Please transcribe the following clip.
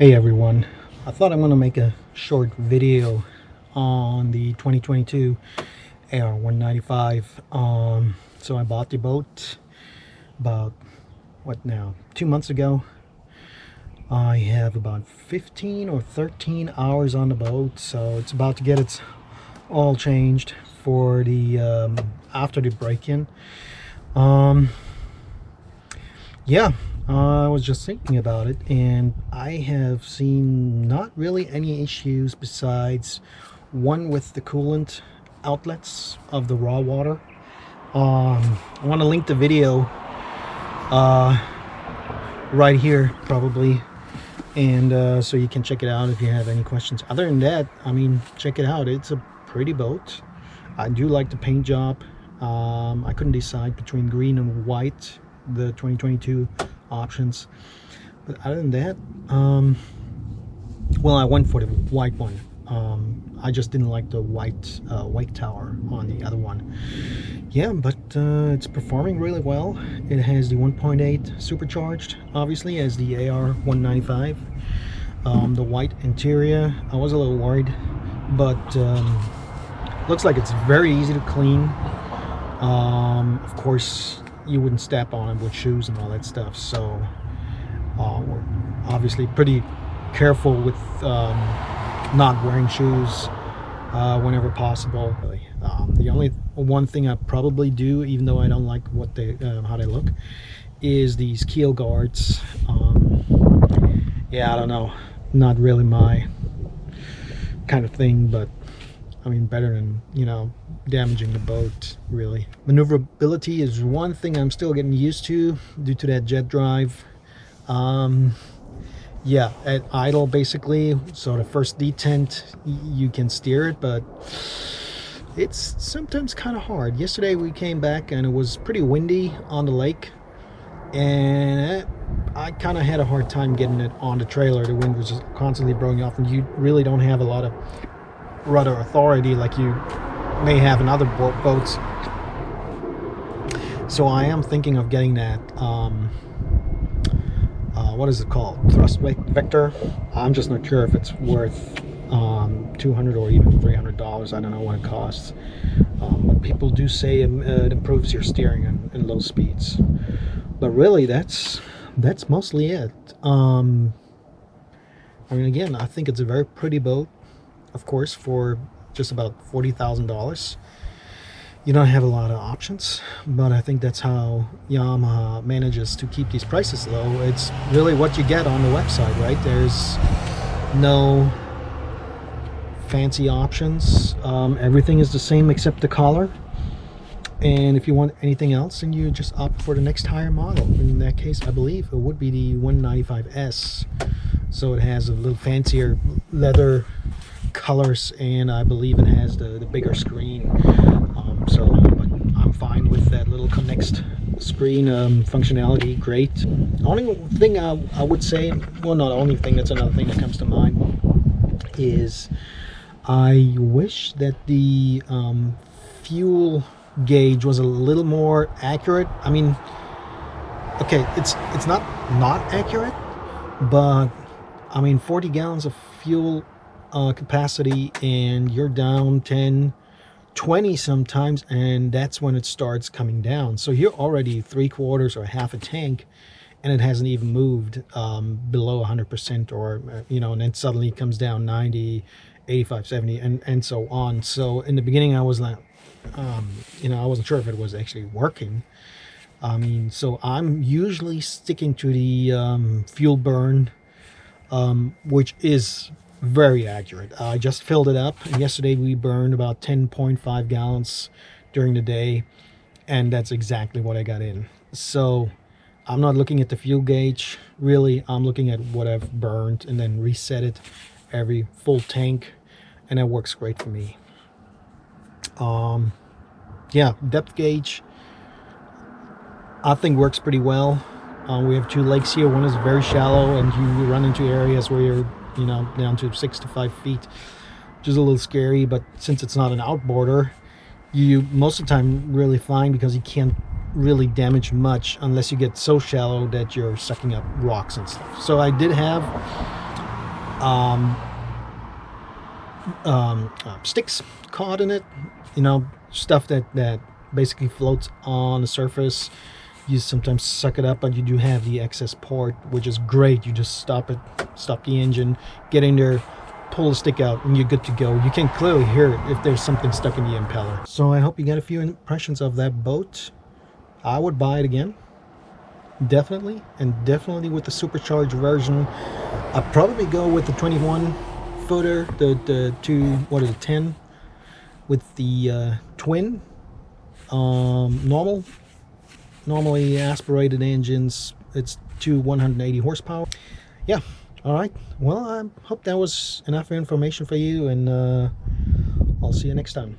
Hey everyone, I thought I'm going to make a short video on the 2022 AR195. So I bought the boat about, what now, 2 months ago. I have about 15 or 13 hours on the boat, so it's about to get its all changed for the after the break-in. Yeah, I was just thinking about it, and I have seen not really any issues besides one with the coolant outlets of the raw water. I want to link the video right here probably, and so you can check it out if you have any questions. Other than that, I mean, check it out. It's a pretty boat. I do like the paint job. I couldn't decide between green and white, the 2022 options, but other than that, well, I went for the white one. I just didn't like the white tower on the other one. Yeah, but it's performing really well. It has the 1.8 supercharged, obviously, as the AR195. The white interior, I was a little worried, but looks like it's very easy to clean. Of course, you wouldn't step on it with shoes and all that stuff, so we're obviously pretty careful with not wearing shoes whenever possible. The only one thing I probably do, even though I don't like what they how they look, is these keel guards. Yeah, I don't know, not really my kind of thing, but I mean, better than, you know, damaging the boat, really. Maneuverability is one thing I'm still getting used to due to that jet drive. Yeah, at idle, basically, so the first detent, you can steer it, but it's sometimes kind of hard. Yesterday we came back and it was pretty windy on the lake, and I kind of had a hard time getting it on the trailer. The wind was just constantly blowing off, and you really don't have a lot of rudder authority like you may have in other boats. So I am thinking of getting that what is it called, thrust vector. I'm just not sure if it's worth $200 or even $300. I don't know what it costs, but people do say it improves your steering in low speeds. But really, that's mostly it. I mean, again, I think it's a very pretty boat. Of course, for just about $40,000, you don't have a lot of options, but I think that's how Yamaha manages to keep these prices low. It's really what you get on the website, right? There's no fancy options. Everything is the same except the collar, and if you want anything else, then you just opt for the next higher model. In that case, I believe it would be the 195S. So it has a little fancier leather colors, and I believe it has the bigger screen. But I'm fine with that little connect screen functionality. Great. Only thing I would say, well, not only thing, that's another thing that comes to mind, is I wish that the fuel gauge was a little more accurate. I mean, okay, it's not accurate, but I mean, 40 gallons of fuel capacity, and you're down 10, 20 sometimes, and that's when it starts coming down. So you're already 3/4 or half a tank, and it hasn't even moved below 100%, or you know, and then suddenly it comes down 90, 85, 70, and so on. So in the beginning, I was like, you know, I wasn't sure if it was actually working. I mean, so I'm usually sticking to the fuel burn, which is very accurate. I just filled it up. Yesterday we burned about 10.5 gallons during the day, and that's exactly what I got in. So I'm not looking at the fuel gauge, really. I'm looking at what I've burned and then reset it every full tank, and that works great for me. Yeah, depth gauge I think works pretty well. We have two lakes here. One is very shallow, and you run into areas where you're, you know, down to 6 to 5 feet, which is a little scary. But since it's not an outboarder, you most of the time really fine, because you can't really damage much unless you get so shallow that you're sucking up rocks and stuff. So I did have sticks caught in it, you know, stuff that basically floats on the surface. You sometimes suck it up, but you do have the excess port, which is great. You just stop the engine, get in there, pull the stick out, and you're good to go. You can clearly hear it if there's something stuck in the impeller. So I hope you get a few impressions of that boat. I would buy it again, definitely, and definitely with the supercharged version. I'd probably go with the 21 footer, the 10 with the twin. Normally aspirated engines, it's 180 horsepower. Yeah, all right, well, I hope that was enough information for you, and I'll see you next time.